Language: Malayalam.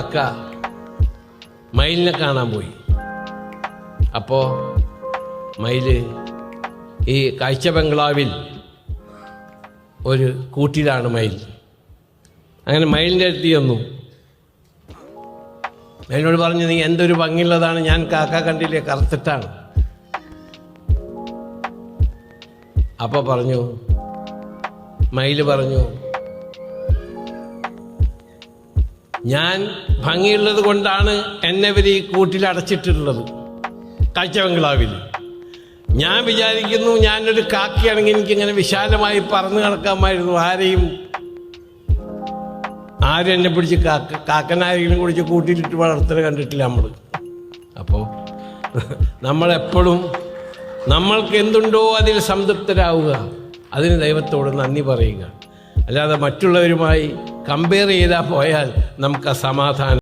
കാക്ക മയിലിനെ കാണാൻ പോയി. അപ്പോൾ മയില് ഈ കാഴ്ച ബംഗ്ലാവിൽ ഒരു കൂട്ടിലാണ് മയിൽ. അങ്ങനെ മയിലിൻ്റെ അടുത്ത് ചെന്നു. മയിലിനോട് പറഞ്ഞു, നീ എന്തൊരു ഭംഗിയുള്ളതാണ്, ഞാൻ കാക്ക കണ്ടില്ലേ, കറുത്തിട്ടാണ്. അപ്പോൾ പറഞ്ഞു, മയില് പറഞ്ഞു, ഞാൻ ഭംഗിയുള്ളത് കൊണ്ടാണ് എന്നെ ഇവർ ഈ കൂട്ടിൽ അടച്ചിട്ടുള്ളത് കാഴ്ച ബംഗ്ലാവിൽ. ഞാൻ വിചാരിക്കുന്നു ഞാനൊരു കാക്കയാണെങ്കിൽ എനിക്കിങ്ങനെ വിശാലമായി പറന്ന് നടക്കാമായിരുന്നു. ആരും എന്നെ പിടിച്ച് കാക്കനാരെങ്കിലും കുടിച്ച് കൂട്ടിയിലിട്ട് വളർത്തൽ കണ്ടിട്ടില്ല നമ്മൾ. അപ്പോൾ നമ്മളെപ്പോഴും നമ്മൾക്ക് എന്തുണ്ടോ അതിൽ സംതൃപ്തരാവുക, അതിന് ദൈവത്തോട് നന്ദി പറയുക. അല്ലാതെ മറ്റുള്ളവരുമായി കമ്പയർ ചെയ്താൽ പോയാൽ നമുക്ക് സമാധാനം